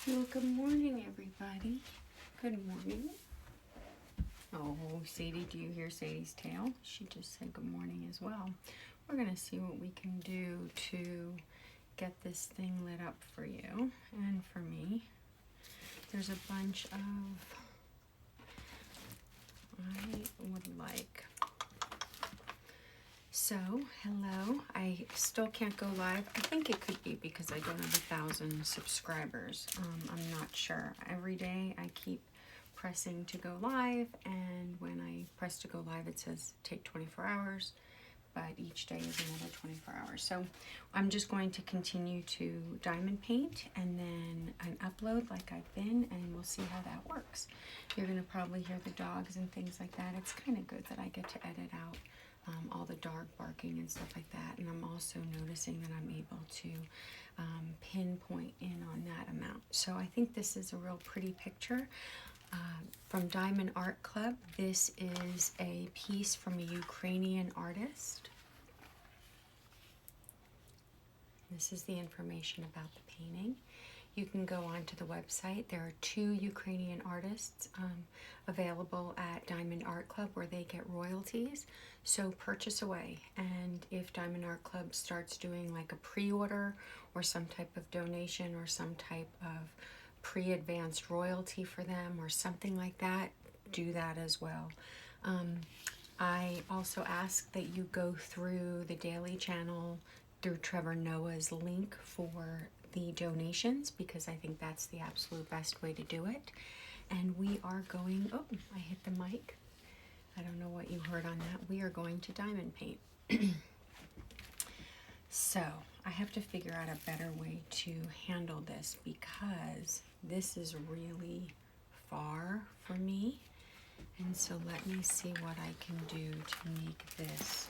Well, good morning, everybody. Good morning. Oh, Sadie, do you hear Sadie's tail? She just said good morning as well. We're going to see what we can do to get this thing lit up for you and for me. There's a bunch of, I would like. So, hello. I still can't go live. I think it could be because I don't have 1,000 subscribers. I'm not sure. Every day I keep pressing to go live, and when I press to go live, it says take 24 hours, but each day is another 24 hours. So I'm just going to continue to diamond paint and then an upload like I've been, and we'll see how that works. You're going to probably hear the dogs and things like that. It's kind of good that I get to edit out all the dog barking and stuff like that, and I'm also noticing that I'm able to pinpoint in on that amount. So I think this is a real pretty picture from Diamond Art Club. This is a piece from a Ukrainian artist. This is the information about the painting. You can go onto the website. There are 2 Ukrainian artists available at Diamond Art Club where they get royalties. So purchase away. And if Diamond Art Club starts doing like a pre-order or some type of donation or some type of pre-advanced royalty for them or something like that, do that as well. I also ask that you go through the daily channel through Trevor Noah's link for the donations, because I think that's the absolute best way to do it. And we are going, oh, I hit the mic. I don't know what you heard on that. We are going to diamond paint. So I have to figure out a better way to handle this because this is really far for me. And so let me see what I can do to make this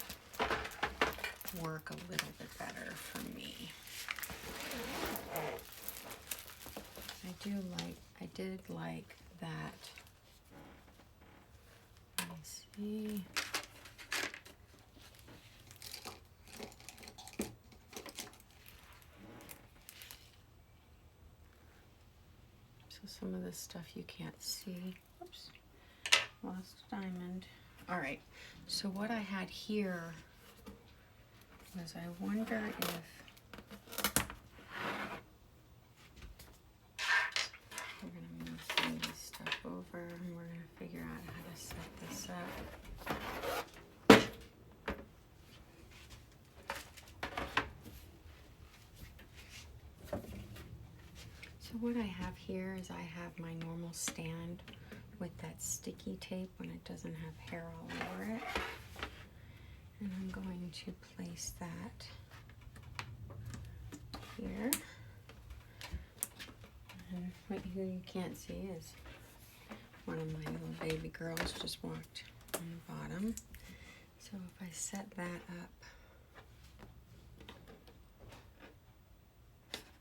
work a little bit better for me. I did like that. Let me see. So some of this stuff you can't see. Oops, lost a diamond. All right, so what I had here was I wonder if we're going to move some of this stuff over and we're going to figure out how to set this up. So what I have here is I have my normal stand with that sticky tape when it doesn't have hair all over it. And I'm going to place that here. And what you can't see is one of my little baby girls just walked on the bottom. So if I set that up,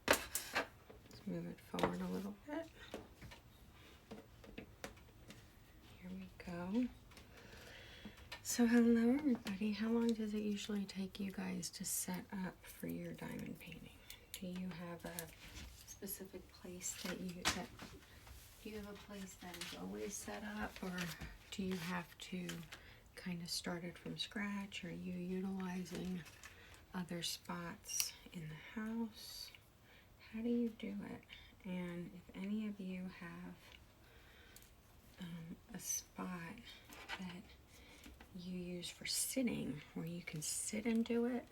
let's move it forward a little bit. Here we go. So hello everybody. How long does it usually take you guys to set up for your diamond painting? Do you have a specific place that do you have a place that is always set up, or do you have to kind of start it from scratch? Are you utilizing other spots in the house? How do you do it? And if any of you have a spot that you use for sitting where you can sit and do it,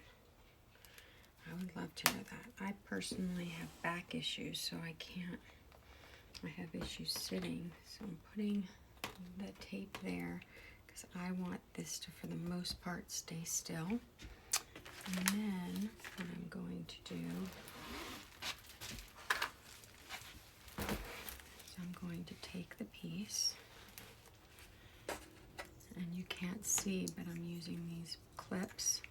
I would love to know that. I personally have back issues, so I have issues sitting, so I'm putting the tape there because I want this to, for the most part, stay still. And then what I'm going to do is I'm going to take the piece, and you can't see, but I'm using these clips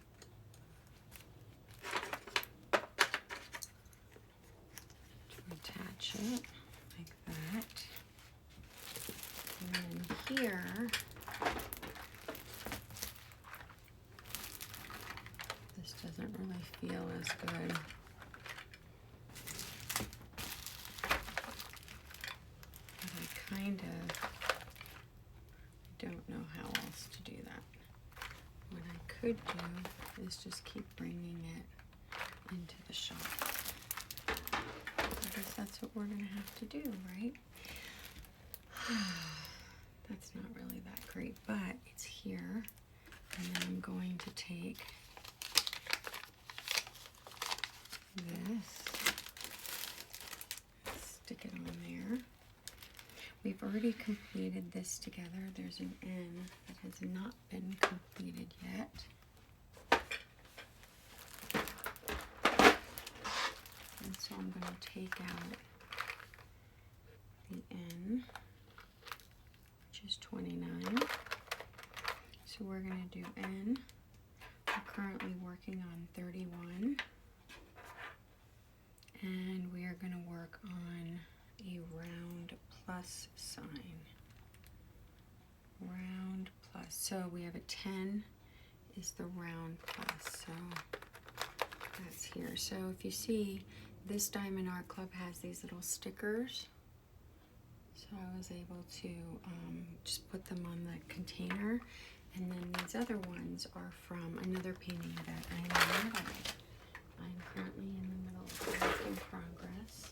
to attach it like that. And then here, this doesn't really feel as good. kind of don't know how else to do that. What I could do is just keep bringing it into the shop. I guess that's what we're gonna have to do, right? That's not really that great, but it's here. And then I'm going to take this, stick it on there. We've already completed this together. There's an N that has not been completed yet. And so I'm going to take out the N, which is 29. So we're going to do N. We're currently working on 31. And we are going to work on a round plus sign. Round plus. So we have a 10 is the round plus. So that's here. So if you see, this Diamond Art Club has these little stickers. So I was able to just put them on the container. And then these other ones are from another painting that I made. I'm currently in the middle of work in progress.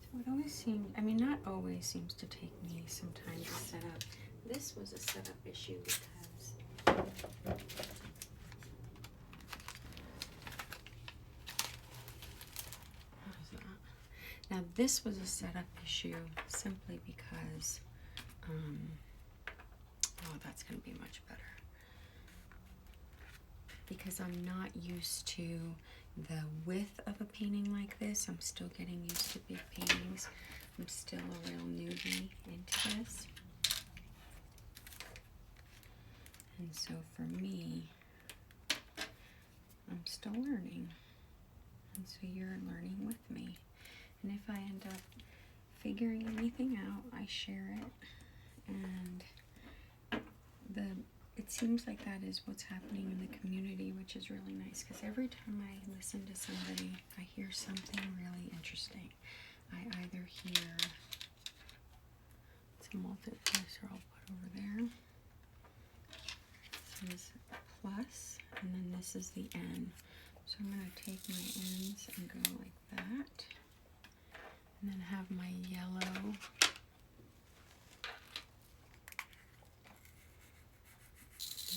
So it always seems, I mean, not always, seems to take me some time to set up. This was a setup issue because now this was a setup issue simply because, oh, that's going to be much better. Because I'm not used to the width of a painting like this. I'm still getting used to big paintings. I'm still a real newbie into this. And so for me, I'm still learning. And so you're learning with me. And if I end up figuring anything out, I share it. And it seems like that is what's happening in the community, which is really nice, because every time I listen to somebody, I hear something really interesting. I either hear, it's a multiplier I'll put over there. This is plus, and then this is the N. So I'm going to take my N's and go like that, and then have my yellow.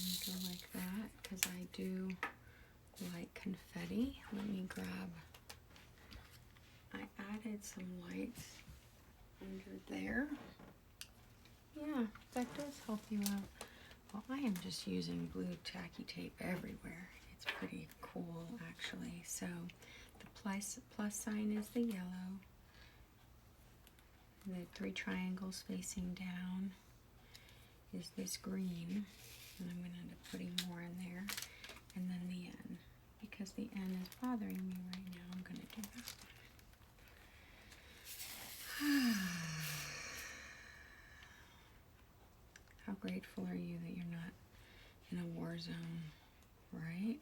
And go like that, because I do like confetti. Let me grab, I added some lights under there. Yeah, that does help you out. Well, I am just using blue tacky tape everywhere. It's pretty cool, actually. So the plus sign is the yellow. The 3 triangles facing down is this green. And I'm going to end up putting more in there. And then the N. Because the N is bothering me right now, I'm going to do that. How grateful are you that you're not in a war zone, right?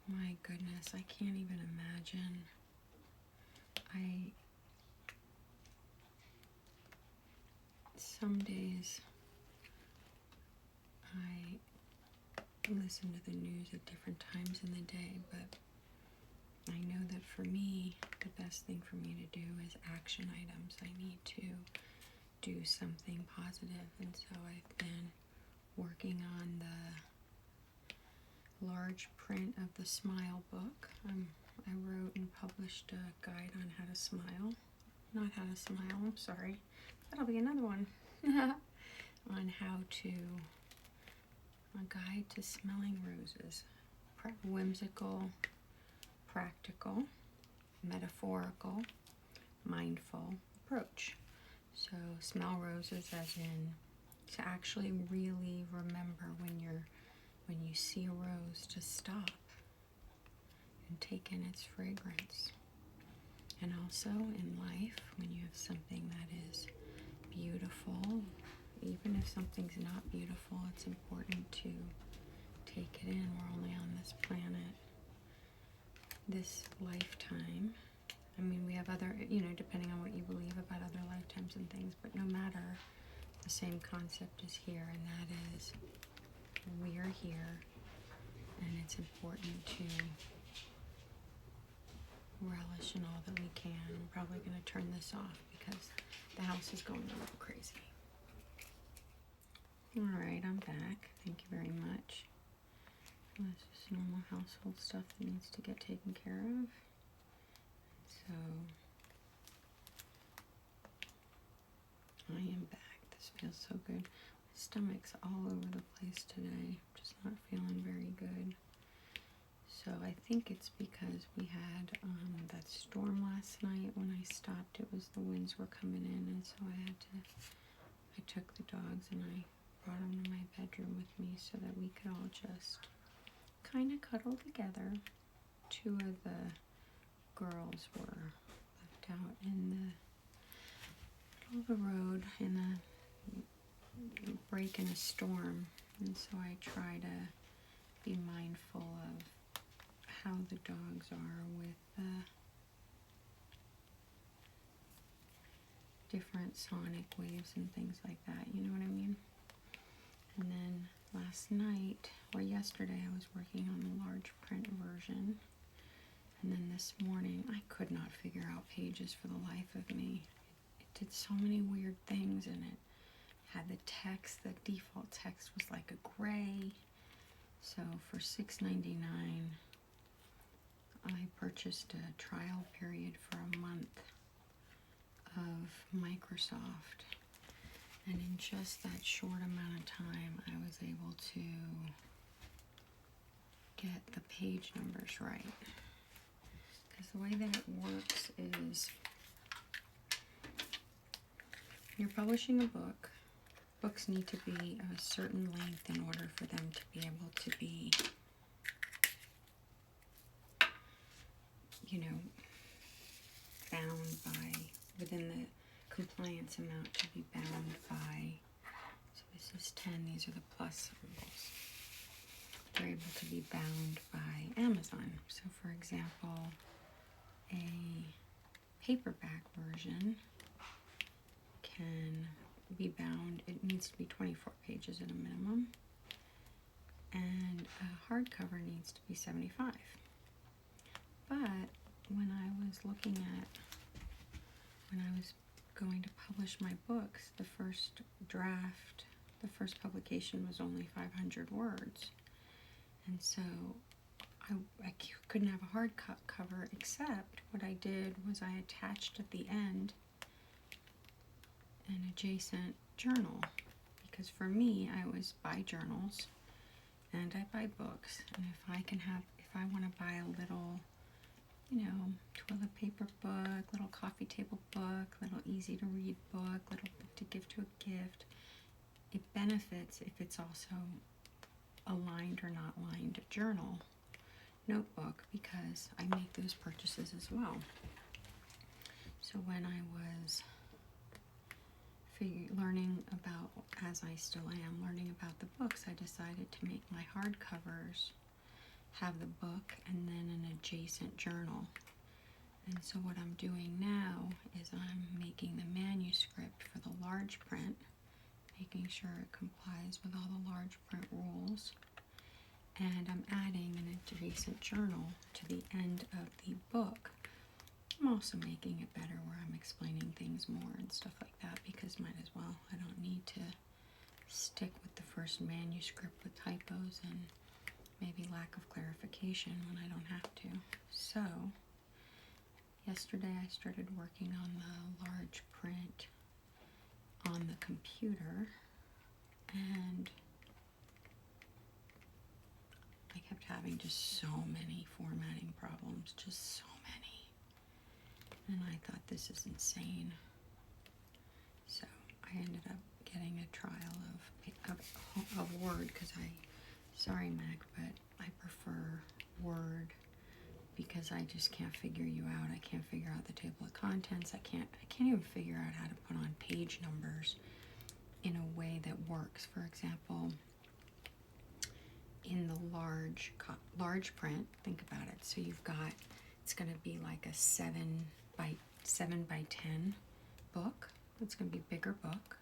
My goodness, I can't even imagine. Some days I listen to the news at different times in the day, but I know that for me, the best thing for me to do is action items. I need to do something positive, and so I've been working on the large print of the Smile book. I wrote and published a guide on how to smile. Not how to smile, I'm sorry. That'll be another one. On how to, a guide to smelling roses. Whimsical, practical, metaphorical, mindful approach. So smell roses as in to actually really remember when you see a rose, to stop and take in its fragrance. And also in life, when you have something that is beautiful, even if something's not beautiful, it's important to take it in. We're only on this planet, this lifetime. I mean, we have other, you know, depending on what you believe about other lifetimes and things, but no matter, the same concept is here, and that is we are here, and it's important to relish in all that we can. I'm probably going to turn this off because the house is going a little crazy. Alright, I'm back. Thank you very much. That's just normal household stuff that needs to get taken care of. So, I am back. This feels so good. My stomach's all over the place today. Just not feeling very good. So I think it's because we had that storm last night. When I stopped, it was the winds were coming in, and so I took the dogs and I brought them to my bedroom with me so that we could all just kind of cuddle together. Two of the girls were left out in the middle of the road in a break in a storm, and so I try to be mindful of how the dogs are with different sonic waves and things like that, you know what I mean? And then last night, or yesterday, I was working on the large print version, and then this morning, I could not figure out Pages for the life of me. It did so many weird things, and it had the text, the default text was like a gray. So for $6.99, I purchased a trial period for a month of Microsoft, and in just that short amount of time I was able to get the page numbers right. Because the way that it works is you're publishing a book. Books need to be a certain length in order for them to be able to be, you know, bound by, within the compliance amount to be bound by. So this is 10, these are the plus symbols. They're able to be bound by Amazon. So for example, a paperback version can be bound, it needs to be 24 pages at a minimum, and a hardcover needs to be 75. But when I was looking at, when I was going to publish my books, the first draft, the first publication was only 500 words, and so I couldn't have a hard cover, except what I did was I attached at the end an adjacent journal, because for me, I always buy journals and I buy books, and if I want to buy a little, you know, toilet paper book, little coffee table book, little easy to read book, little book to give to a gift, it benefits if it's also a lined or not lined journal notebook, because I make those purchases as well. So when I was learning about, as I still am, learning about the books, I decided to make my hardcovers have the book and then an adjacent journal. And so what I'm doing now is I'm making the manuscript for the large print, making sure it complies with all the large print rules, and I'm adding an adjacent journal to the end of the book. I'm also making it better where I'm explaining things more and stuff like that, because might as well. I don't need to stick with the first manuscript with typos and maybe lack of clarification when I don't have to. So, yesterday I started working on the large print on the computer, and I kept having just so many formatting problems, just so many. And I thought, this is insane. So I ended up getting a trial of Word, because sorry Mac, but I prefer Word because I just can't figure you out. I can't figure out the table of contents. I can't even figure out how to put on page numbers in a way that works. For example, in the large print, think about it. So you've got, it's going to be like a 7 by 7 by 10 book. It's going to be a bigger book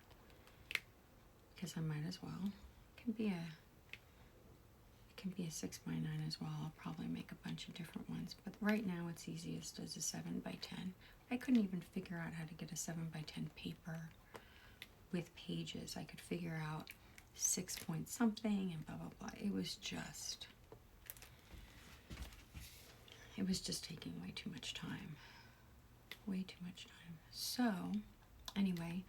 because I might as well. It can be a 6 by 9 as well. I'll probably make a bunch of different ones, but right now it's easiest as a 7 by 10. I couldn't even figure out how to get a 7 by 10 paper with pages. I could figure out 6 point something and blah blah blah. It was just taking way too much time. Way too much time. So anyway,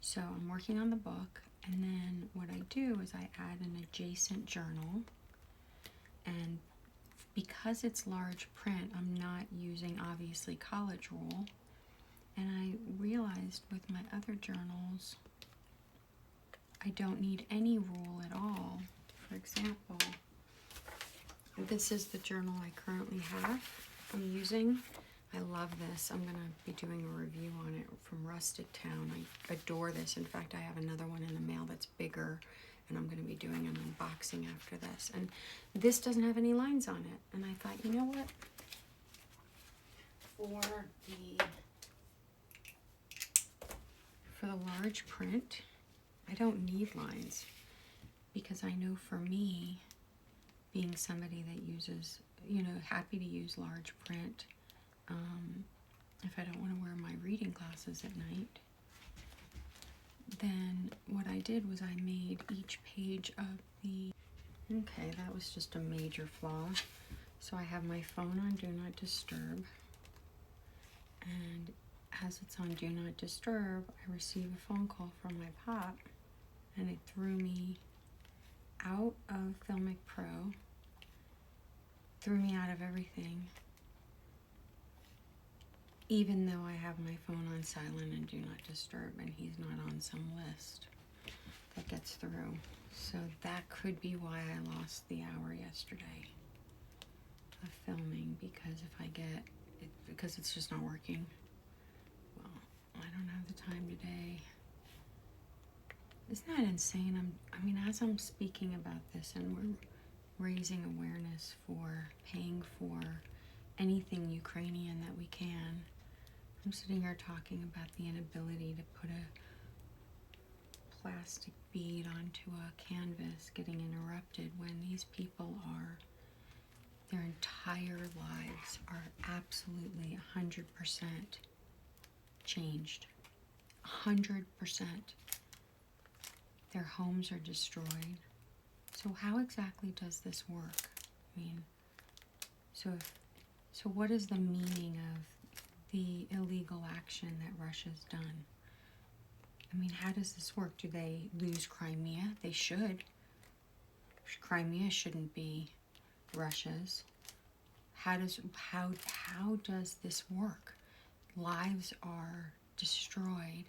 so I'm working on the book, and then what I do is I add an adjacent journal, and because it's large print, I'm not using obviously college rule, and I realized with my other journals I don't need any rule at all. For example, this is the journal I currently have. I'm using. I love this. I'm going to be doing a review on it from Rustic Town. I adore this. In fact, I have another one in the mail that's bigger, and I'm going to be doing an unboxing after this. And this doesn't have any lines on it. And I thought, you know what? For the large print, I don't need lines, because I know for me, being somebody that uses, happy to use large print, if I don't want to wear my reading glasses at night, then what I did was I made each page of the, okay, that was just a major flaw. So I have my phone on Do Not Disturb, and as it's on Do Not Disturb, I receive a phone call from my pop, and it threw me out of Filmic Pro, threw me out of everything, even though I have my phone on silent and Do Not Disturb, and he's not on some list that gets through. So that could be why I lost the hour yesterday of filming, because if I get it, because it's just not working. Well, I don't have the time today. Isn't that insane? I mean, as I'm speaking about this and we're raising awareness for paying for anything Ukrainian that we can, I'm sitting here talking about the inability to put a plastic bead onto a canvas getting interrupted when these people are, their entire lives are absolutely 100% changed. 100%. Their homes are destroyed. So how exactly does this work? I mean, so what is the meaning of the illegal action that Russia's done? I mean, how does this work? Do they lose Crimea? They should. Crimea shouldn't be Russia's. How does this work? Lives are destroyed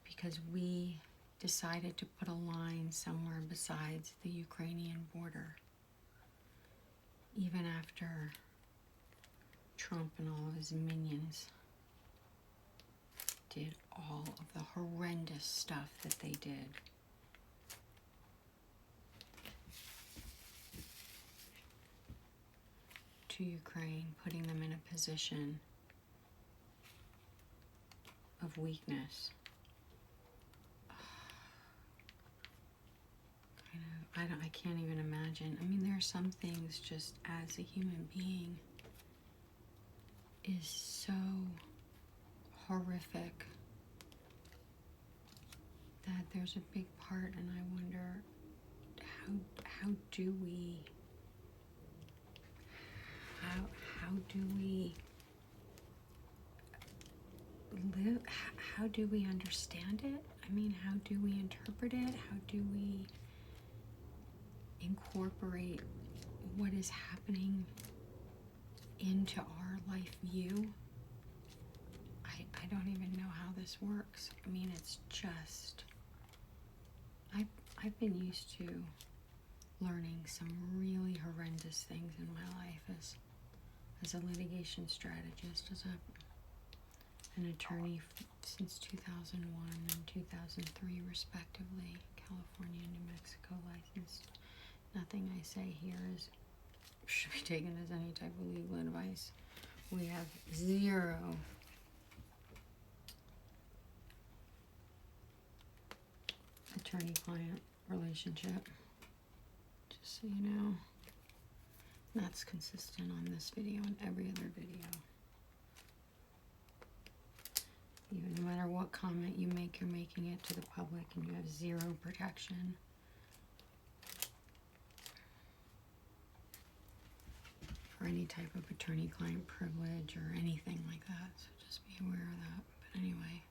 because we decided to put a line somewhere besides the Ukrainian border, even after Trump and all of his minions did all of the horrendous stuff that they did. To Ukraine, putting them in a position of weakness. I can't even imagine. I mean, there are some things just as a human being is so horrific that there's a big part, and I wonder how do we live? How do we understand it? I mean, how do we interpret it? How do we incorporate what is happening into our life view? I don't even know how this works. I mean, it's just, I've been used to learning some really horrendous things in my life as a litigation strategist, as an attorney since 2001 and 2003 respectively, California and New Mexico licensed. Nothing I say here should be taken as any type of legal advice We have 0 attorney-client relationship, just so you know. That's consistent on this video and every other video. No matter what comment you make, you're making it to the public, and you have 0 protection. For any type of attorney-client privilege or anything like that, so just be aware of that. But anyway,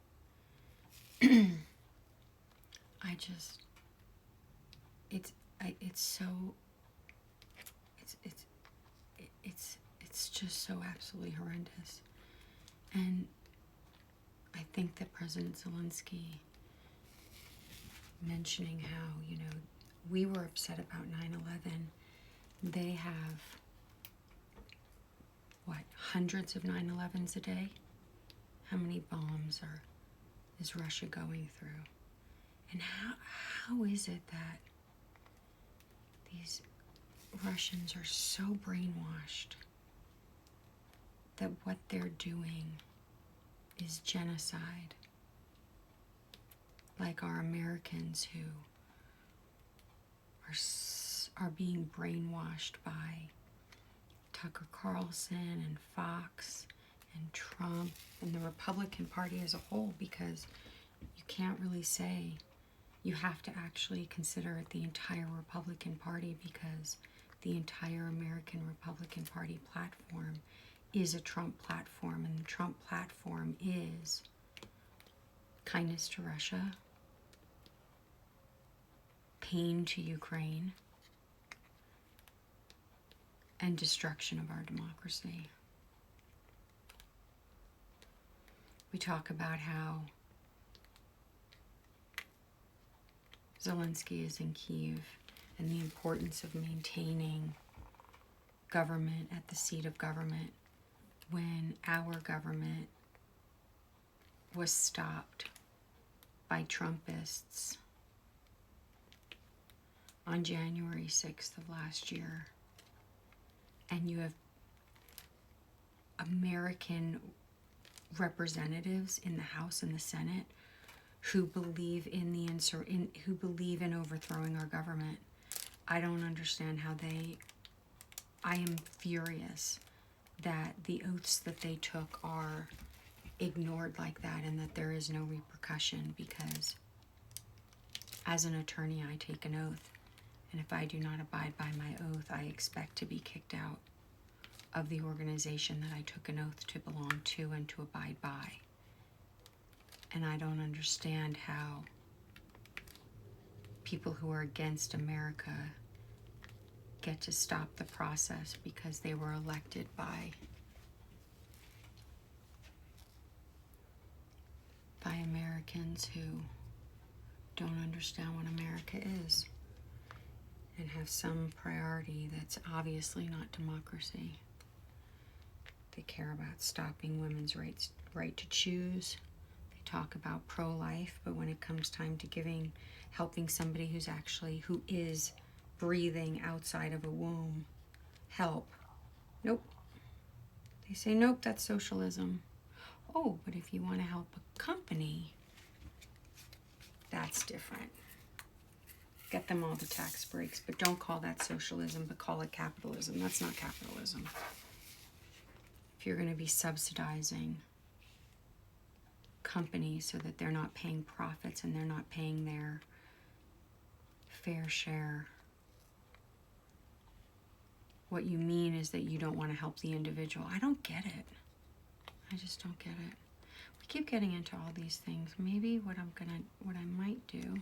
it's just so absolutely horrendous. And I think that President Zelensky mentioning how, you know, we were upset about 9/11. They have, what, hundreds of 9/11s a day? How many bombs is Russia going through? And how is it that these Russians are so brainwashed that what they're doing is genocide? Like our Americans who are being brainwashed by Tucker Carlson and Fox and Trump and the Republican Party as a whole, because you can't really say, you have to actually consider it the entire Republican Party, because the entire American Republican Party platform is a Trump platform, and the Trump platform is kindness to Russia, pain to Ukraine, and destruction of our democracy. We talk about how Zelensky is in Kyiv and the importance of maintaining government at the seat of government when our government was stopped by Trumpists on January 6th of last year. And you have American representatives in the House and the Senate who believe in overthrowing our government. I don't understand how I am furious that the oaths that they took are ignored like that, and that there is no repercussion, because as an attorney I take an oath, and if I do not abide by my oath, I expect to be kicked out of the organization that I took an oath to belong to and to abide by. And I don't understand how people who are against America get to stop the process because they were elected by Americans who don't understand what America is and have some priority that's obviously not democracy. They care about stopping women's right to choose. They talk about pro-life, but when it comes time to helping somebody who is breathing outside of a womb help, nope. They say, nope, that's socialism. Oh, but if you want to help a company, that's different. Get them all the tax breaks, but don't call that socialism, but call it capitalism. That's not capitalism. If you're going to be subsidizing companies so that they're not paying profits and they're not paying their fair share, what you mean is that you don't want to help the individual. I don't get it. I just don't get it. We keep getting into all these things. Maybe what I might do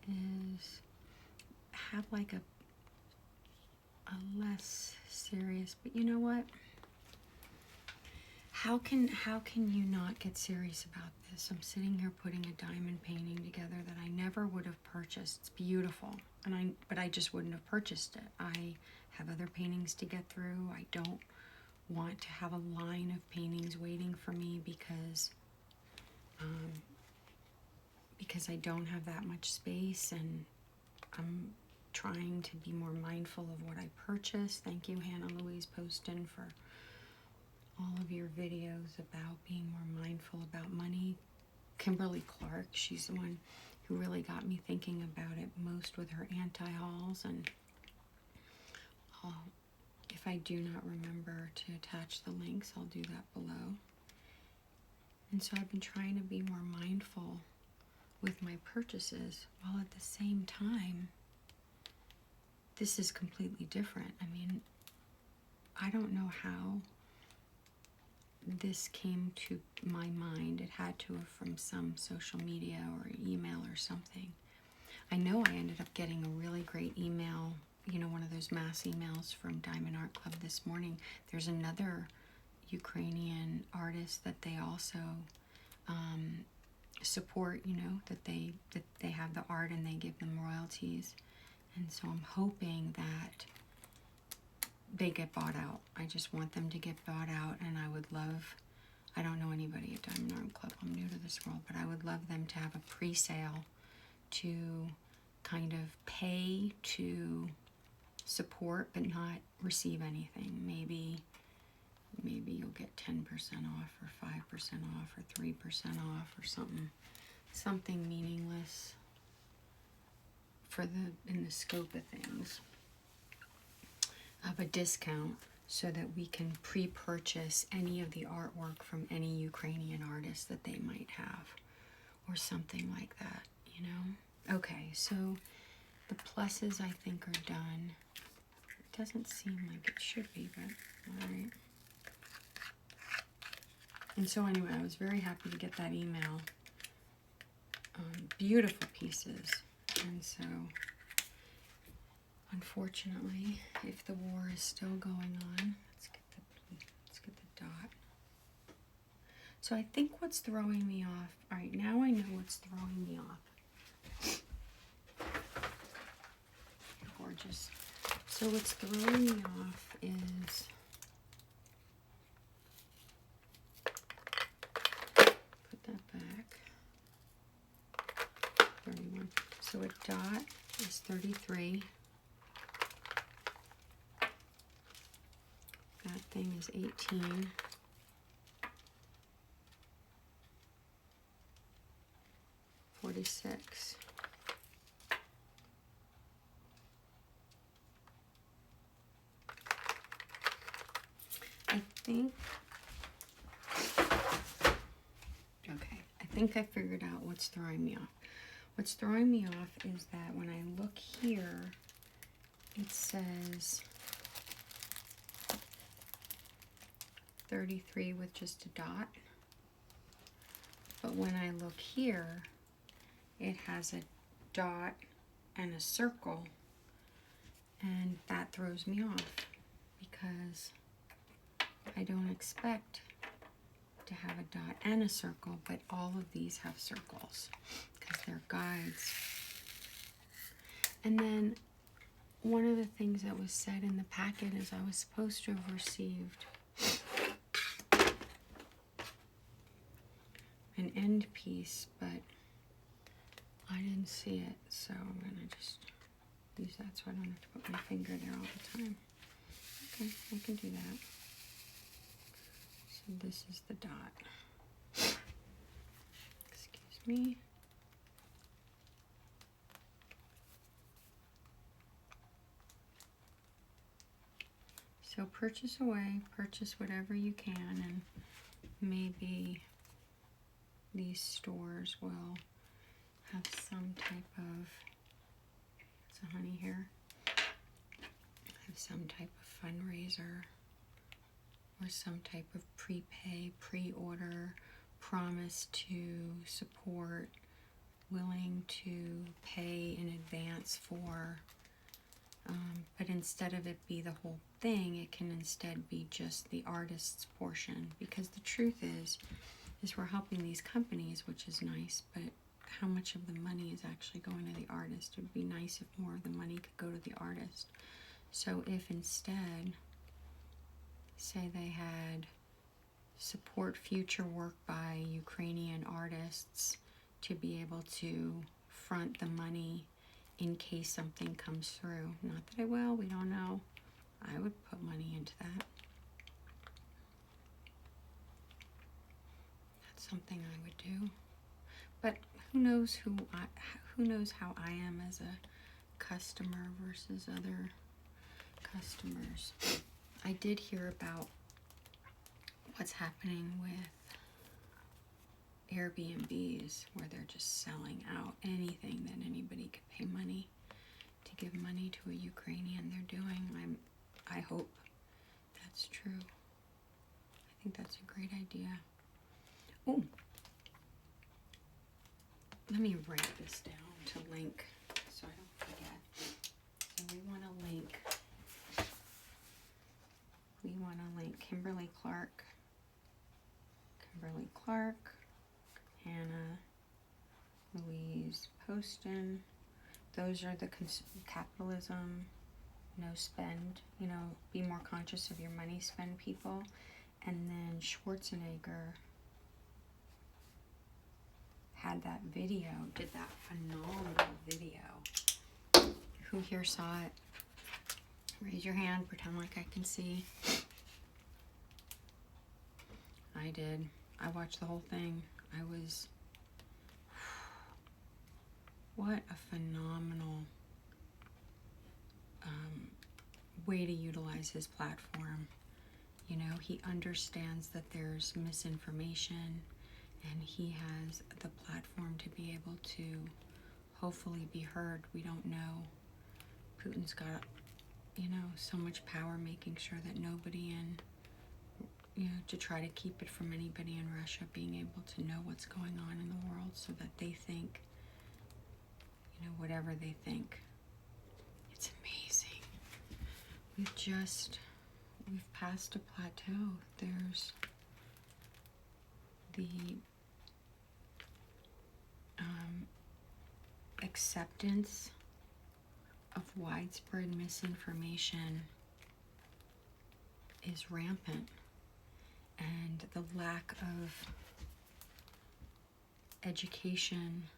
is have like a less serious, but you know what? How can you not get serious about this? I'm sitting here putting a diamond painting together that I never would have purchased. It's beautiful, but I just wouldn't have purchased it. I have other paintings to get through. I don't want to have a line of paintings waiting for me because I don't have that much space, and I'm trying to be more mindful of what I purchase. Thank you, Hannah Louise Poston, for all of your videos about being more mindful about money. Kimberly Clark, she's the one who really got me thinking about it most with her anti-hauls, and if I do not remember to attach the links, I'll do that below. And so I've been trying to be more mindful with my purchases, while at the same time, this is completely different. I mean, I don't know how this came to my mind. It had to have from some social media or email or something. I know I ended up getting a really great email, you know, one of those mass emails from Diamond Art Club this morning. There's another Ukrainian artist that they also support, you know, that they have the art and they give them royalties. And so I'm hoping that they get bought out. I just want them to get bought out, and I would love, I don't know anybody at Diamond Art Club, I'm new to this world, but I would love them to have a pre-sale to kind of pay to support but not receive anything. Maybe you'll get 10% off or 5% off or 3% off or something meaningless for in the scope of things, of a discount, so that we can pre-purchase any of the artwork from any Ukrainian artist that they might have, or something like that, you know? Okay, so the pluses I think are done. It doesn't seem like it should be, but all right. And so anyway, I was very happy to get that email. Beautiful pieces. And so, unfortunately, if the war is still going on, let's get the dot. So I think what's throwing me off, all right, now I know what's throwing me off. Gorgeous. So what's throwing me off is, put that back, 31. So a dot is 33. That thing is 18. $46. I think I figured out what's throwing me off. What's throwing me off is that when I look here, it says 33 with just a dot. But when I look here, it has a dot and a circle, and that throws me off because I don't expect to have a dot and a circle, but all of these have circles because they're guides. And then one of the things that was said in the packet is I was supposed to have received an end piece, but I didn't see it, so I'm gonna just use that so I don't have to put my finger there all the time. Okay, I can do that. So this is the dot. Excuse me. So purchase away, purchase whatever you can, and maybe these stores will have some type of, it's a honey here, have some type of fundraiser or some type of prepay, pre-order, promise to support, willing to pay in advance for, but instead of it be the whole thing, it can instead be just the artist's portion, because the truth is we're helping these companies, which is nice, but how much of the money is actually going to the artist? It would be nice if more of the money could go to the artist. So if instead, say they had support future work by Ukrainian artists to be able to front the money in case something comes through. Not that I will, we don't know. I would put money into that. something I would do. But who knows who knows how I am as a customer versus other customers. I did hear about what's happening with Airbnbs, where they're just selling out anything that anybody could pay money to give money to a Ukrainian. They're doing. I hope that's true. I think that's a great idea. Oh, let me write this down to link so I don't forget. So we want to link Kimberly Clark, Hannah Louise Poston. Those are the capitalism, no spend, be more conscious of your money, spend people. And then Schwarzenegger had that video, did that phenomenal video. Who here saw it? Raise your hand, pretend like I can see. I did. I watched the whole thing. What a phenomenal way to utilize his platform. He understands that there's misinformation, and he has the platform to be able to hopefully be heard. We don't know. Putin's got, so much power, making sure that nobody to try to keep it from anybody in Russia being able to know what's going on in the world, so that they think, whatever they think. It's amazing. We've passed a plateau. There's the acceptance of widespread misinformation is rampant, and the lack of education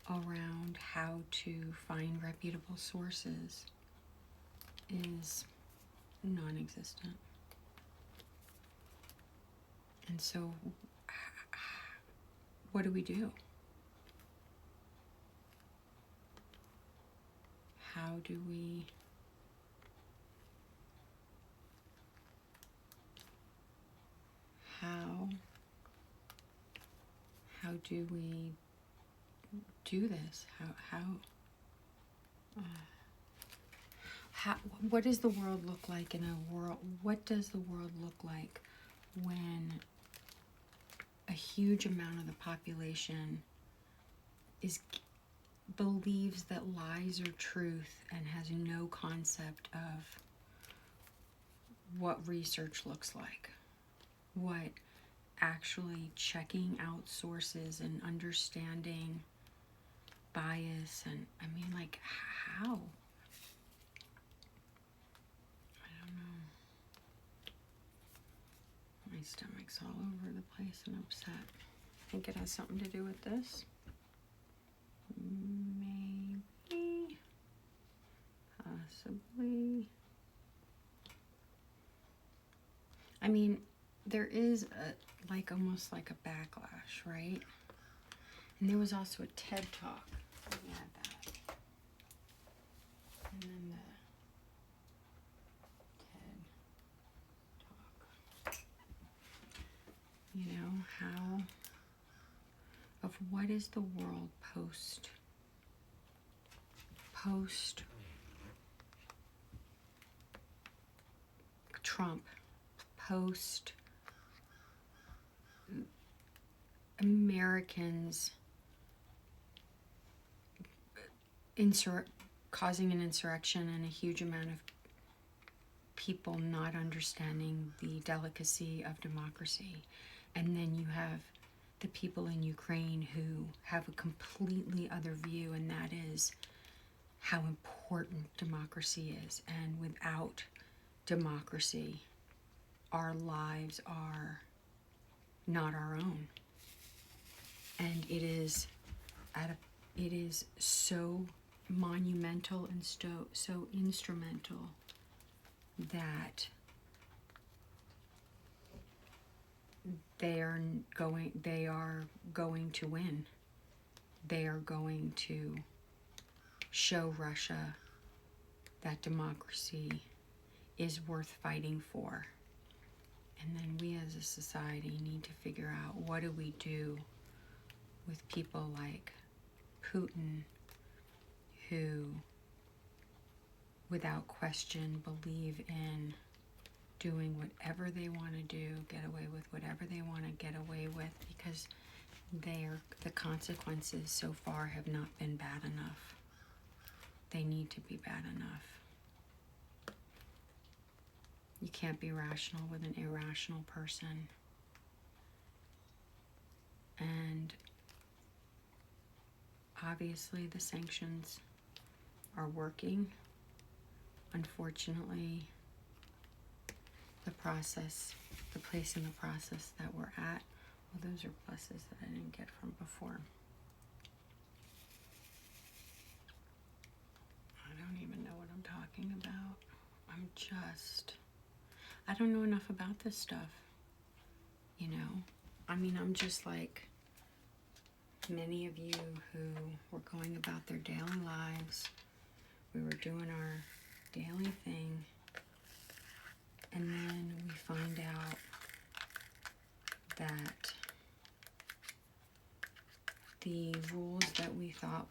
around how to find reputable sources is non-existent. And so what do we do? How do we do this? What does the world look like in a world? What does the world look like when a huge amount of the population believes that lies are truth and has no concept of what research looks like, what actually checking out sources and understanding bias, and how? I don't know. My stomach's all over the place and upset. I think it has something to do with this. Maybe. Possibly. There is almost like a backlash, right? And there was also a TED Talk. Let me add that. And then the TED Talk. How of what is the world post Trump, post Americans causing an insurrection and a huge amount of people not understanding the delicacy of democracy. And then you have the people in Ukraine who have a completely other view, and that is how important democracy is. And without democracy, our lives are not our own. And it is so monumental and so instrumental that they are going to win. They are going to show Russia that democracy is worth fighting for. And then we as a society need to figure out, what do we do with people like Putin, who without question believe in doing whatever they want to do, get away with whatever they want to get away with, because the consequences so far have not been bad enough. They need to be bad enough. You can't be rational with an irrational person. And obviously the sanctions are working. Unfortunately, the place in the process that we're at, well, those are pluses that I didn't get from before. I don't even know what I'm talking about. I don't know enough about this stuff, you know? I mean, I'm just like many of you who were going about their daily lives. We were doing our daily thing, and then we find out that the rules that we thought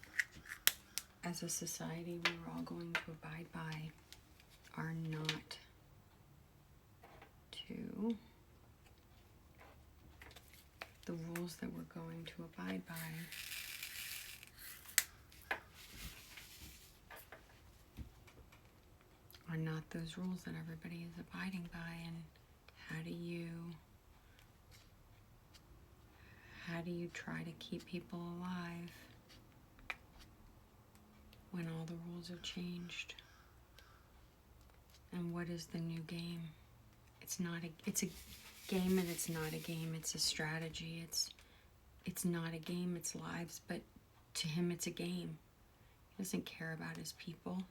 as a society we were all going to abide by are not to. The rules that we're going to abide by are not those rules that everybody is abiding by. And how do you try to keep people alive when all the rules have changed? And what is the new game? It's a game, and it's not a game. It's a strategy. It's not a game, it's lives, but to him it's a game. He doesn't care about his people.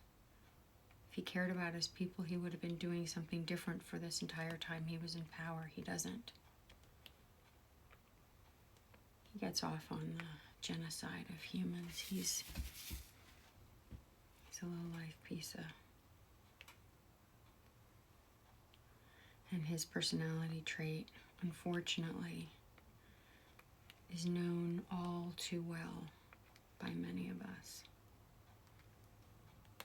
If he cared about his people, he would have been doing something different for this entire time he was in power. He doesn't. He gets off on the genocide of humans. He's a low-life piece of... And his personality trait, unfortunately, is known all too well by many of us.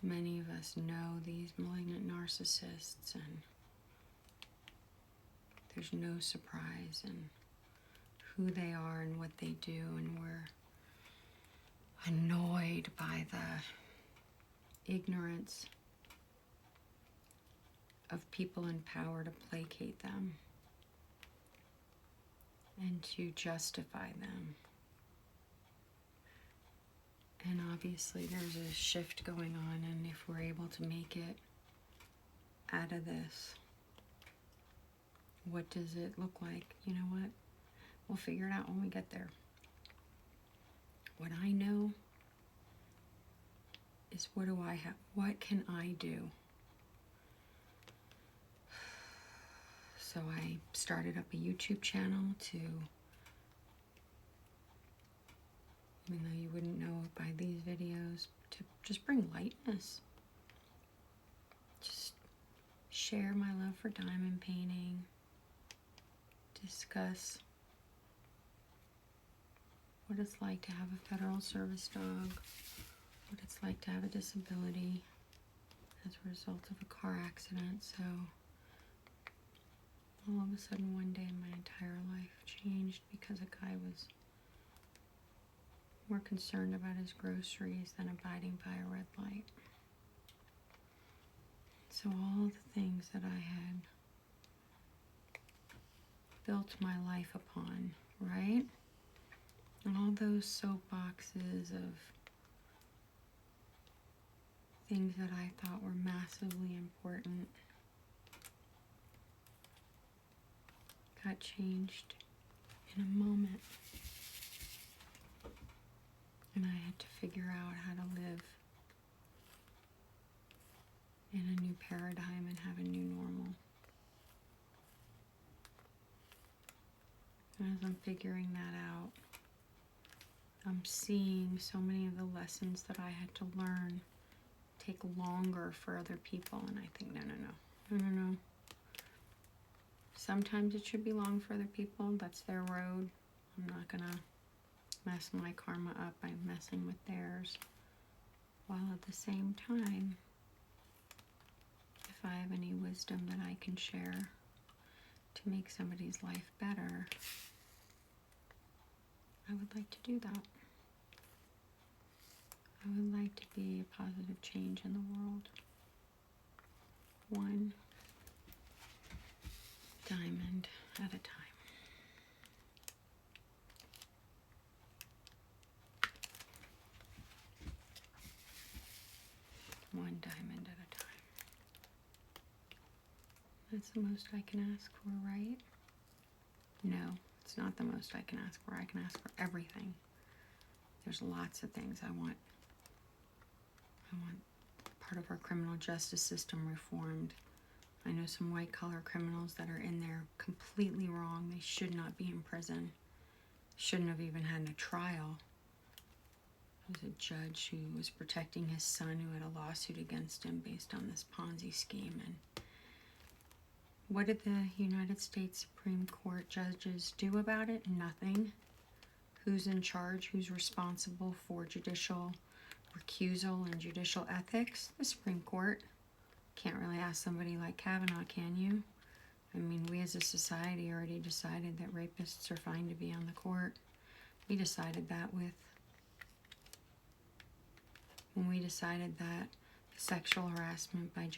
Many of us know these malignant narcissists, and there's no surprise in who they are and what they do, and we're annoyed by the ignorance of people in power to placate them and to justify them. And obviously there's a shift going on, and if we're able to make it out of this, what does it look like? You know what? We'll figure it out when we get there. What I know is, what do I have? What can I do? So I started up a YouTube channel to, even though you wouldn't know it by these videos, to just bring lightness. Just share my love for diamond painting, discuss what it's like to have a federal service dog, what it's like to have a disability as a result of a car accident. So all of a sudden one day my entire life changed because a guy was more concerned about his groceries than abiding by a red light. So all the things that I had built my life upon, right? And all those soapboxes of things that I thought were massively important got changed in a moment. And I had to figure out how to live in a new paradigm and have a new normal. I'm figuring that out. I'm seeing so many of the lessons that I had to learn take longer for other people, and I think, no. Sometimes it should be long for other people. That's their road. I'm not gonna mess my karma up by messing with theirs. While at the same time, if I have any wisdom that I can share to make somebody's life better, I would like to do that. I would like to be a positive change in the world. One diamond at a time. One diamond at a time. That's the most I can ask for, right? No, it's not the most I can ask for. I can ask for everything. There's lots of things I want. I want part of our criminal justice system reformed. I know some white-collar criminals that are in there completely wrong. They should not be in prison. Shouldn't have even had a trial. There was a judge who was protecting his son who had a lawsuit against him based on this Ponzi scheme. And what did the United States Supreme Court judges do about it? Nothing. Who's in charge? Who's responsible for judicial recusal and judicial ethics? The Supreme Court. Can't really ask somebody like Kavanaugh, can you? I mean, we as a society already decided that rapists are fine to be on the court. We decided that when we decided that sexual harassment by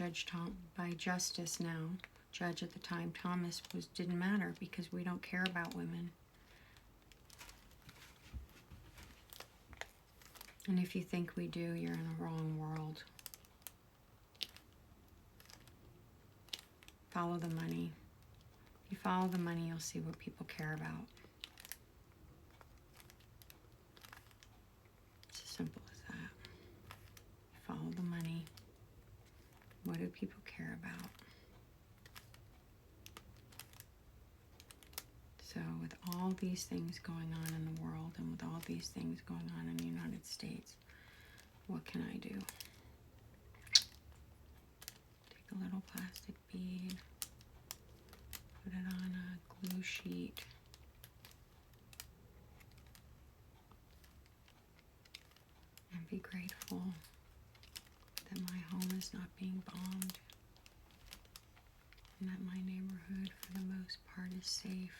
Justice now, judge at the time, Thomas, didn't matter because we don't care about women. And if you think we do, you're in the wrong world. Follow the money. If you follow the money, you'll see what people care about. It's as simple as that. You follow the money. What do people care about? So with all these things going on in the world and with all these things going on in the United States, what can I do? Take a little plastic bead, put it on a glue sheet, and be grateful that my home is not being bombed and that my neighborhood for the most part is safe.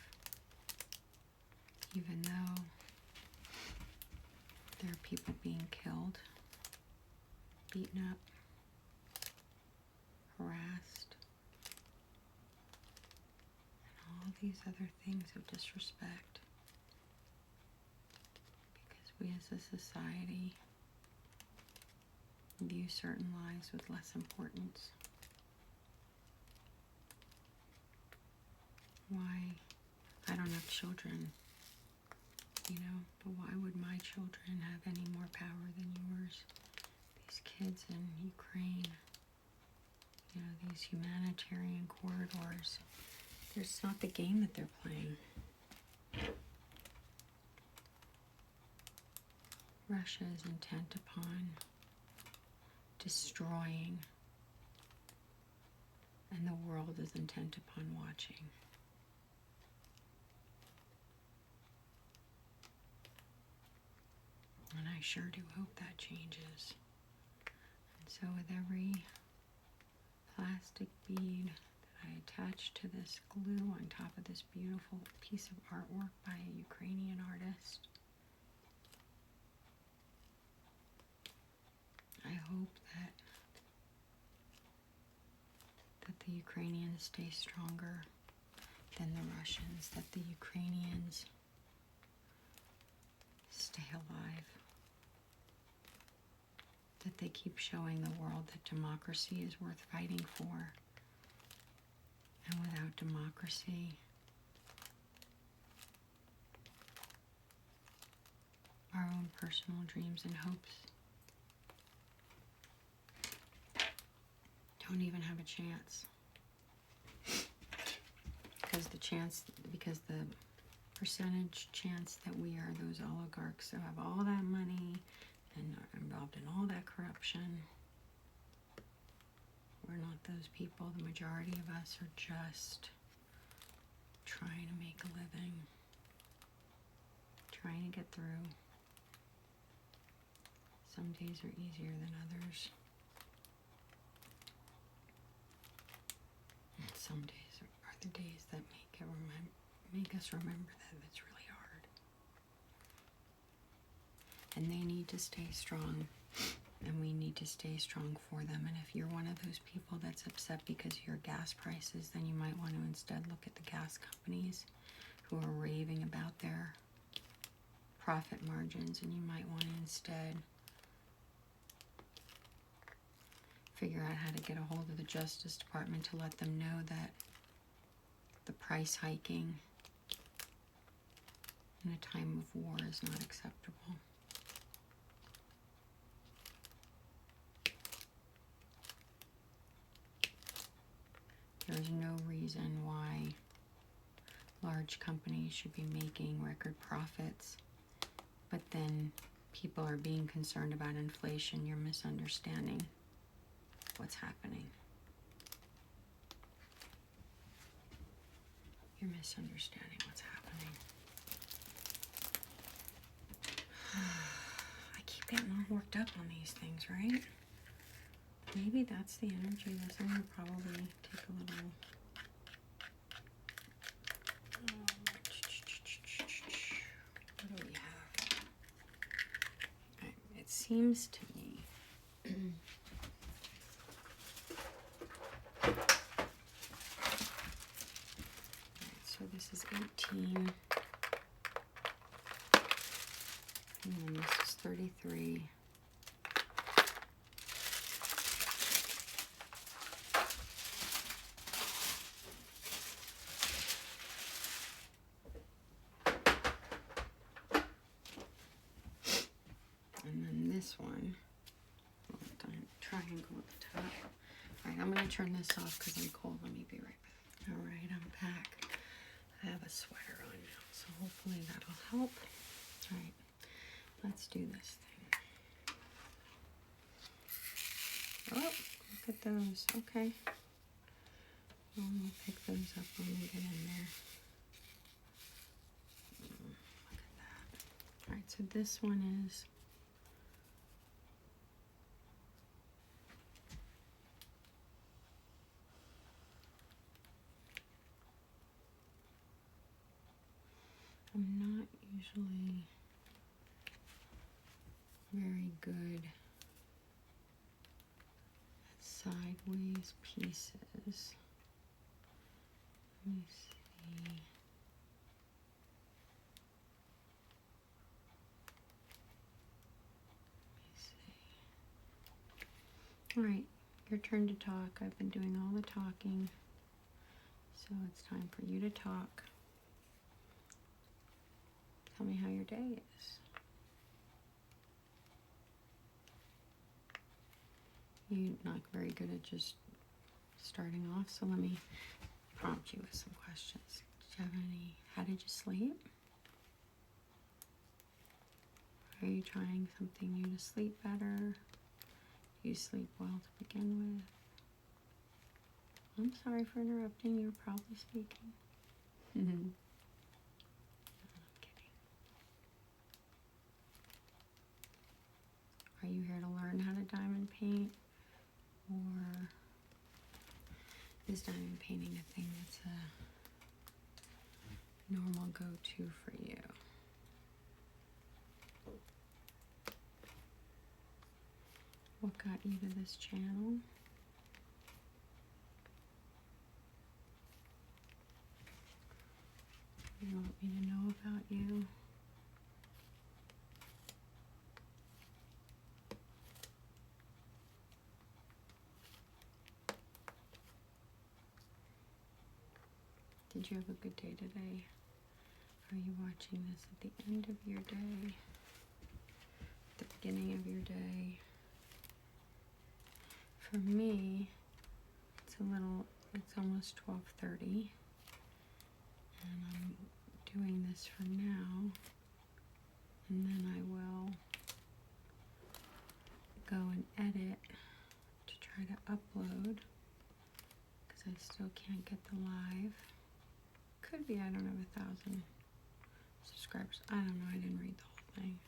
Even though there are people being killed, beaten up, harassed, and all these other things of disrespect. Because we as a society view certain lives with less importance. Why? I don't have children. But why would my children have any more power than yours? These kids in Ukraine, these humanitarian corridors. It's not the game that they're playing. Russia is intent upon destroying, and the world is intent upon watching. And I sure do hope that changes. And so with every plastic bead that I attach to this glue on top of this beautiful piece of artwork by a Ukrainian artist, I hope that the Ukrainians stay stronger than the Russians, that the Ukrainians stay alive, that they keep showing the world that democracy is worth fighting for. And without democracy, our own personal dreams and hopes don't even have a chance. Because the percentage chance that we are those oligarchs who have all that money and are involved in all that corruption. We're not those people. The majority of us are just trying to make a living, trying to get through. Some days are easier than others. And some days are the days that make us remember that it's really hard. And they need to stay strong, and we need to stay strong for them. And if you're one of those people that's upset because of your gas prices, then you might want to instead look at the gas companies who are raving about their profit margins, and you might want to instead figure out how to get a hold of the Justice Department to let them know that the price hiking in a time of war is not acceptable. There's no reason why large companies should be making record profits, but then people are being concerned about inflation. You're misunderstanding what's happening. You're misunderstanding what's happening. I keep getting all worked up on these things, right? Maybe that's the energy. That's I'm gonna probably take a little. What do we have? Okay, it seems to me. So this is 18, and then this is 33. And then this one, triangle at the top. All right, I'm going to turn this off because I'm cold. Let me be right back. All right, I'm back. I have a sweater on now, so hopefully that'll help. All right, let's do this thing. Oh, look at those. Okay. Well, we'll pick those up when we get in there. Look at that. All right, so this one is I'm not usually very good at sideways pieces. Let me see. All right, your turn to talk. I've been doing all the talking, so it's time for you to talk. Tell me how your day is. You're not very good at just starting off, so let me prompt you with some questions. Did you have any? How did you sleep? Are you trying something new to sleep better? Do you sleep well to begin with? I'm sorry for interrupting. You're probably speaking. I'm kidding. Are you here to learn how to diamond paint? Or is diamond painting a thing that's a normal go-to for you? What got you to this channel? What do you want me to know about you? Did you have a good day today? Are you watching this at the end of your day? At the beginning of your day? For me, it's almost 12:30, and I'm doing this for now, and then I will go and edit to try to upload, because I still can't get the live. Could be I don't have 1,000 subscribers. I don't know, I didn't read the whole thing.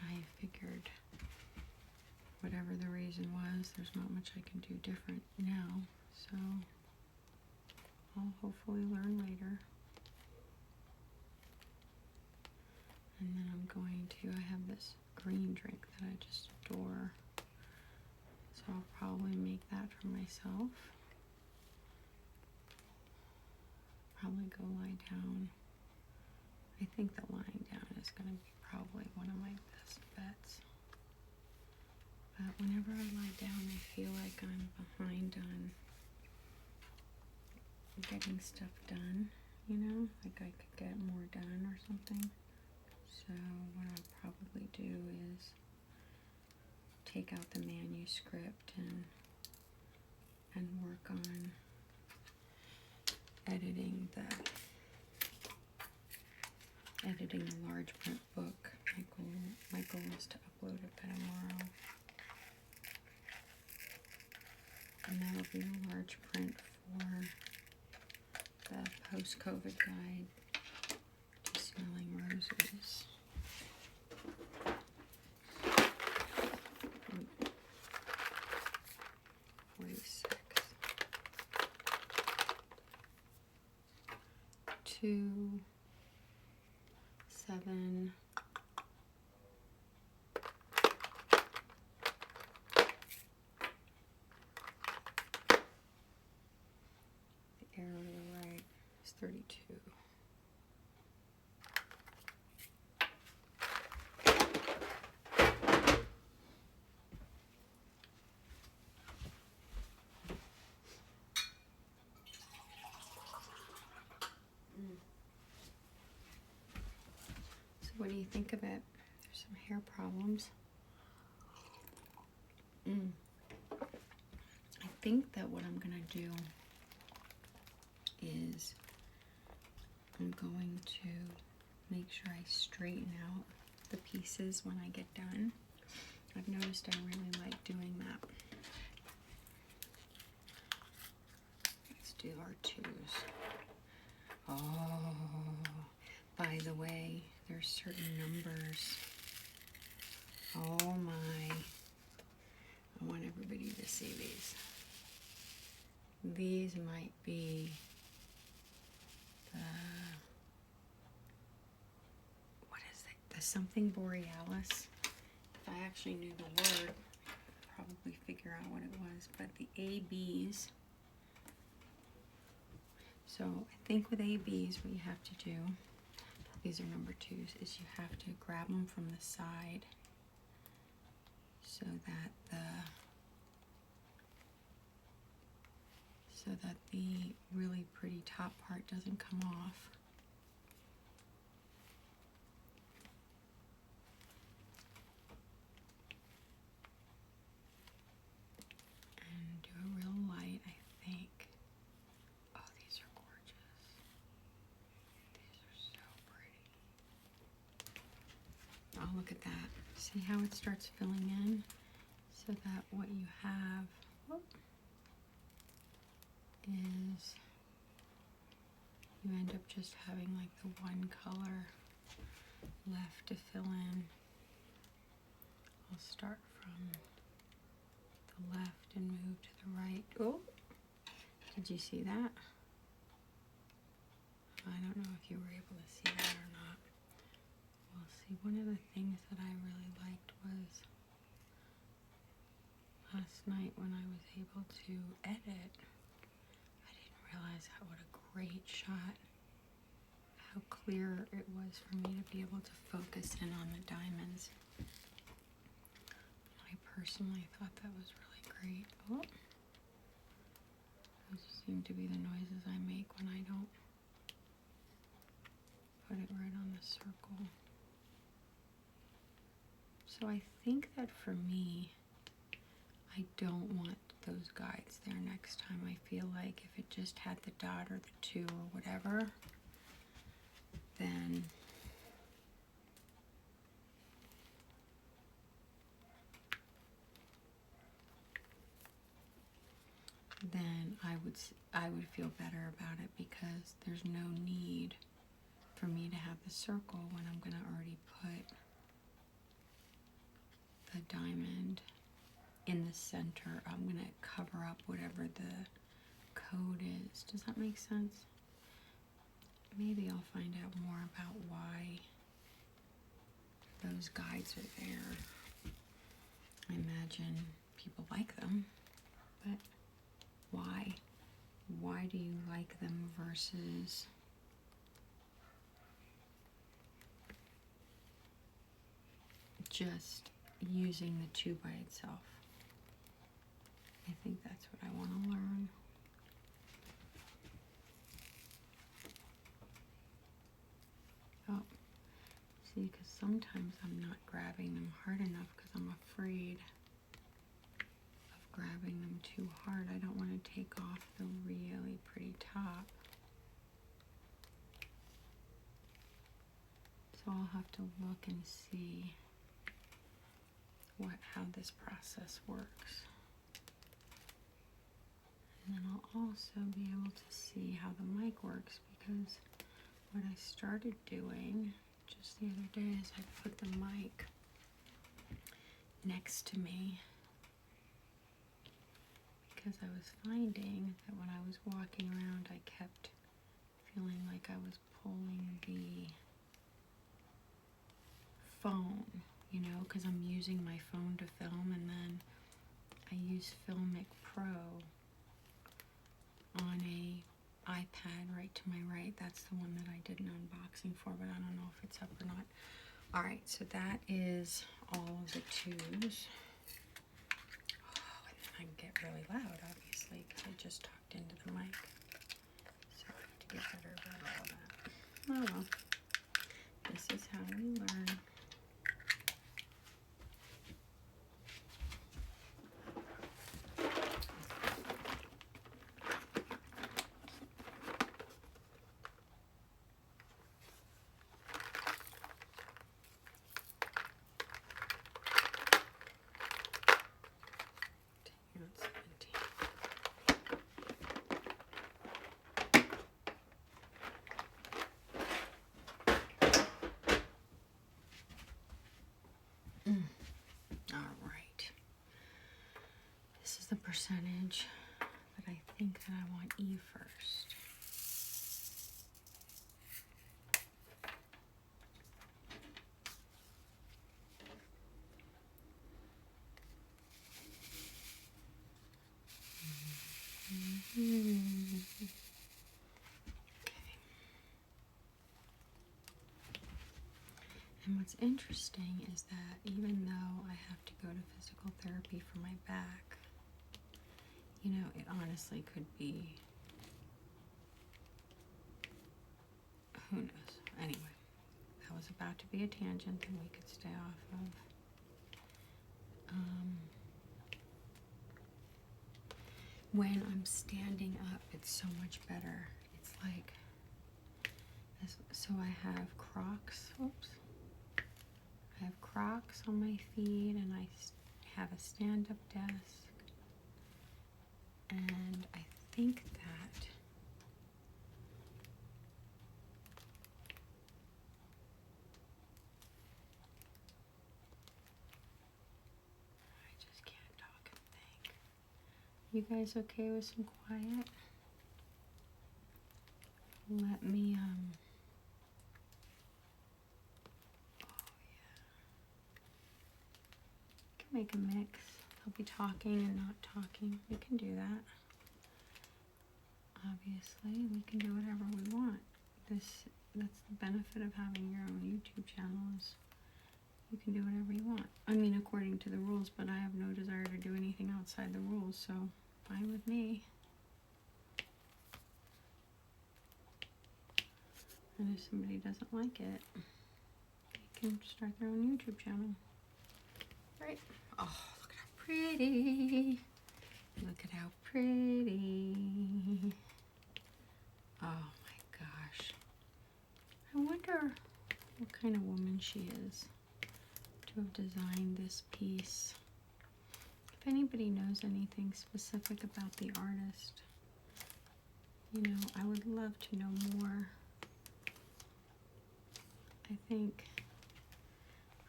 I figured whatever the reason was, there's not much I can do different now, so I'll hopefully learn later. And then I'm going to, I have this green drink that I just adore, so I'll probably make that for myself. Probably go lie down. I think the lying down is going to be probably one of my best bets. But whenever I lie down, I feel like I'm behind on getting stuff done, you know? Like I could get more done or something. So what I'll probably do is take out the manuscript and work on editing the large print book. My goal is to upload it by tomorrow. And that'll be a large print for the post-COVID guide to smelling roses. 46. 2, 7. The arrow to the right is 32. So what do you think of it? There's some hair problems. I think that what I'm gonna do is I'm going to make sure I straighten out the pieces when I get done. I've noticed I really like doing that. Let's do our 2s. Oh, by the way, there's certain numbers. Oh my. I want everybody to see these. These might be the, what is it? The something borealis. If I actually knew the word, I'd probably figure out what it was. But the ABs. So I think with ABs, what you have to do, these are number 2s, is you have to grab them from the side so that the really pretty top part doesn't come off. And do it real light, I think. Oh, these are gorgeous. These are so pretty. Oh, look at that. See how it starts filling in? So that what you have, is you end up just having like the one color left to fill in. I'll start from the left and move to the right. Oh, did you see that? I don't know if you were able to see that or not. We'll see. One of the things that I really liked was last night when I was able to edit, I didn't realize what a great shot, how clear it was for me to be able to focus in on the diamonds. I personally thought that was really great. Oh, those seem to be the noises I make when I don't put it right on the circle. So I think that for me, I don't want those guides there next time. I feel like if it just had the dot or the 2 or whatever, then I would feel better about it, because there's no need for me to have the circle when I'm going to already put the diamond in the center. I'm going to cover up whatever the code is. Does that make sense? Maybe I'll find out more about why those guides are there. I imagine people like them, but why? Why do you like them versus just using the 2 by itself? I think that's what I want to learn. Oh, see, because sometimes I'm not grabbing them hard enough because I'm afraid of grabbing them too hard. I don't want to take off the really pretty top. So I'll have to look and see how this process works. And then I'll also be able to see how the mic works, because what I started doing just the other day is I put the mic next to me, because I was finding that when I was walking around, I kept feeling like I was pulling the phone, you know, because I'm using my phone to film, and then I use Filmic Pro on a iPad right to my right. That's the one that I did an unboxing for, but I don't know if it's up or not. All right, so that is all of the 2s. Oh, and then I get really loud, obviously, because I just talked into the mic. So I have to get better about all that. Oh well, this is how we learn. The percentage that I think that I want E first. Okay. And what's interesting is that even though I have to go to physical therapy for my back, you know, it honestly could be, who knows. Anyway, that was about to be a tangent that we could stay off of. When I'm standing up, it's so much better. It's like, so I have Crocs, oops. I have Crocs on my feet, and I have a stand-up desk. And I think that I just can't talk and think. You guys okay with some quiet? Let me, oh yeah. Can make a mix. I'll be talking and not talking. We can do that. Obviously, we can do whatever we want. That's the benefit of having your own YouTube channel, is you can do whatever you want. I mean, according to the rules, but I have no desire to do anything outside the rules, so fine with me. And if somebody doesn't like it, they can start their own YouTube channel. Right? Oh, look at how pretty. Look at how pretty. Oh my gosh. I wonder what kind of woman she is to have designed this piece. If anybody knows anything specific about the artist, you know, I would love to know more. I think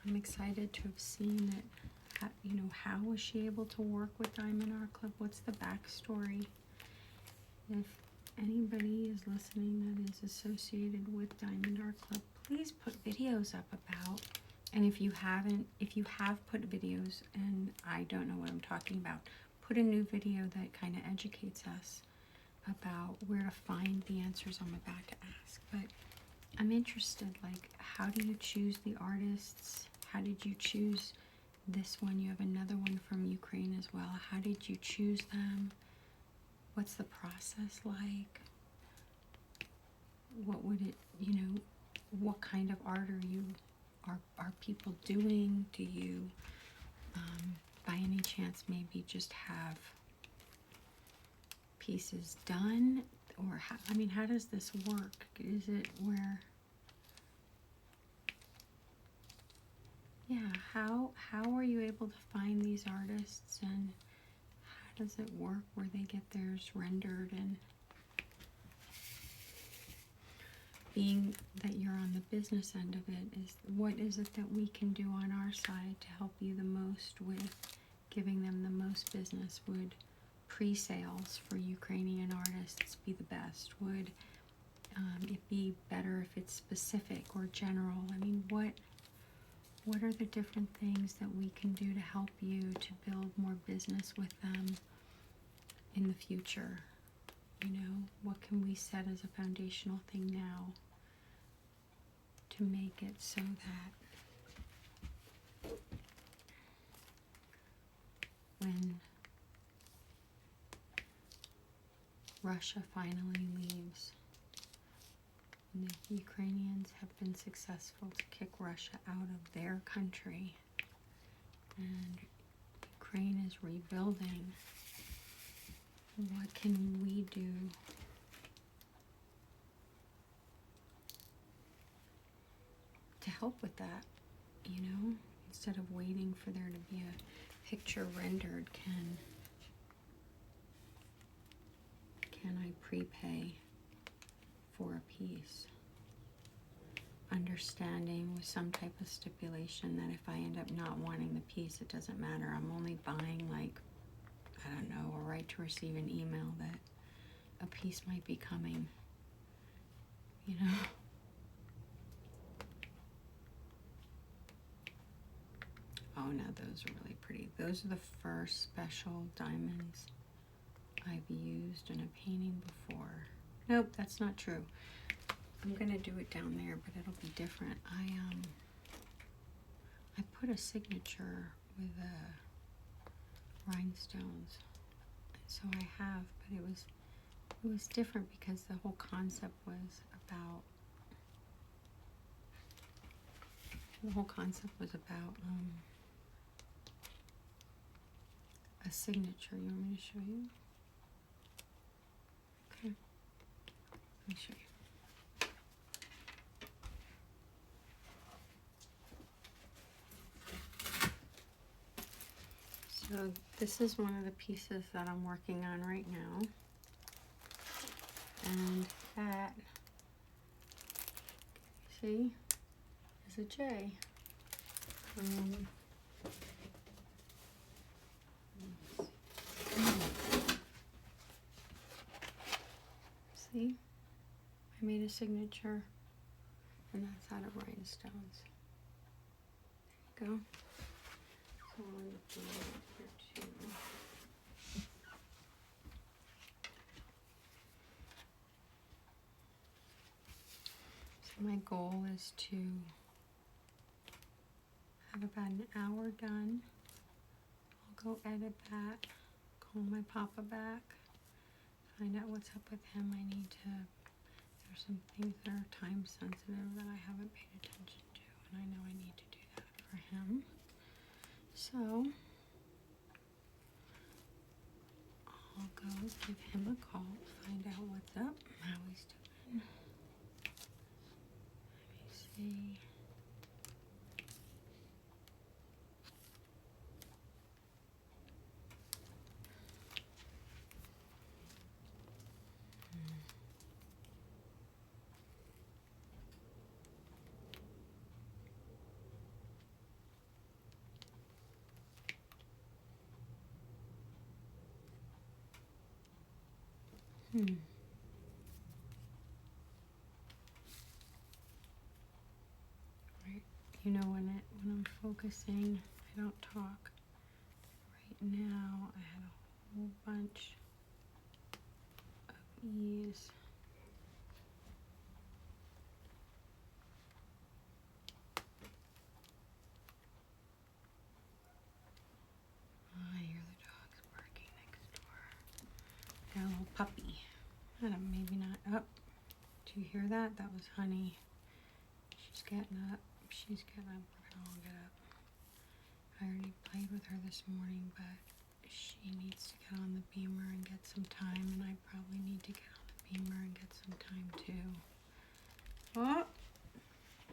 I'm excited to have seen it. You know, how was she able to work with Diamond Art Club? What's the backstory? If anybody is listening that is associated with Diamond Art Club, please put videos up about. And if you have put videos and I don't know what I'm talking about, put a new video that kind of educates us about where to find the answers I'm about to ask. But I'm interested, like, how do you choose the artists? How did you choose this one? You have another one from Ukraine as well. How did you choose them? What's the process like? What would it, you know, what kind of art are people doing? Do you, by any chance, maybe just have pieces done? Or, how, I mean, how does this work? Is it where... Yeah, how are you able to find these artists, and how does it work where they get theirs rendered? And being that you're on the business end of it, is what is it that we can do on our side to help you the most with giving them the most business? Would pre-sales for Ukrainian artists be the best? Would it be better if it's specific or general? I mean, what are the different things that we can do to help you to build more business with them in the future? You know, what can we set as a foundational thing now to make it so that when Russia finally leaves, and the Ukrainians have been successful to kick Russia out of their country, and Ukraine is rebuilding, what can we do to help with that? You know, instead of waiting for there to be a picture rendered, can I prepay for a piece? Understanding with some type of stipulation that if I end up not wanting the piece, it doesn't matter. I'm only buying, like, I don't know, a right to receive an email that a piece might be coming, you know? Oh, no, those are really pretty. Those are the first special diamonds I've used in a painting before. Nope, that's not true. I'm gonna do it down there, but it'll be different. I put a signature with rhinestones, so I have, but it was different because the whole concept was about a signature. You want me to show you? Okay, let me show you. So this is one of the pieces that I'm working on right now, and that, see, is a J. See, I made a signature, and that's out of rhinestones. There you go. So I'm going to put it here too. So my goal is to have about an hour done. I'll go edit that, call my papa back, find out what's up with him. There's some things that are time sensitive that I haven't paid attention to, and I know I need to do that for him. So I'll go give him a call, find out what's up, how he's doing. Let me see. Right. You know when I'm focusing, I don't talk. Right now, I had a whole bunch of E's. I hear the dogs barking next door. Got a little puppy. I don't, maybe not. Up. Do you hear that? That was Honey. She's getting up. She's getting up. We're gonna all get up. I already played with her this morning, but she needs to get on the beamer and get some time, and I probably need to get on the beamer and get some time too. Oh,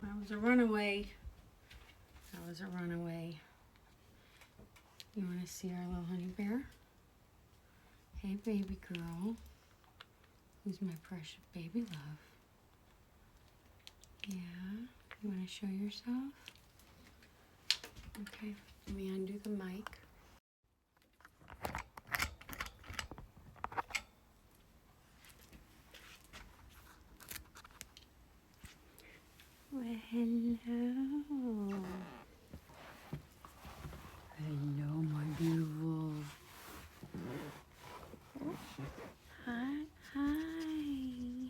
that was a runaway. That was a runaway. You want to see our little honey bear? Hey, baby girl. Who's my precious baby love? Yeah, you want to show yourself? Okay, let me undo the mic. Well, hello. Hello, my beautiful. Hi, hi.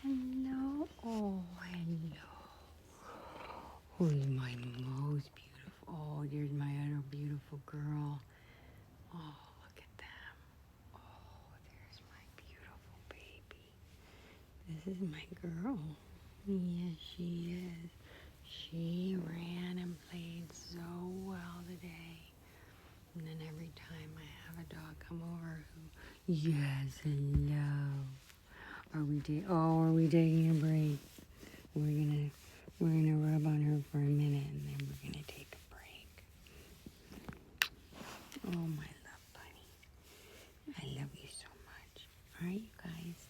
Hello. Oh, hello. Who's my most beautiful? Oh, there's my other beautiful girl. Oh, look at them. Oh, there's my beautiful baby. This is my girl. Yes, she is. She ran and played so well today. And then every time I have a dog come over who, yes, hello. Are we taking a break? We're gonna rub on her for a minute and then we're gonna take a break. Oh, my love bunny. I love you so much. All right, you guys.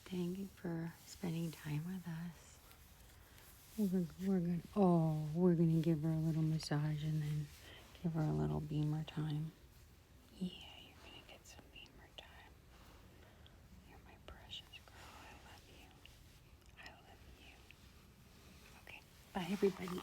Thank you for spending time with us. We're gonna give her a little massage and then give her a little beamer time. Yeah, you're gonna get some beamer time. You're my precious girl. I love you. I love you. Okay, bye everybody.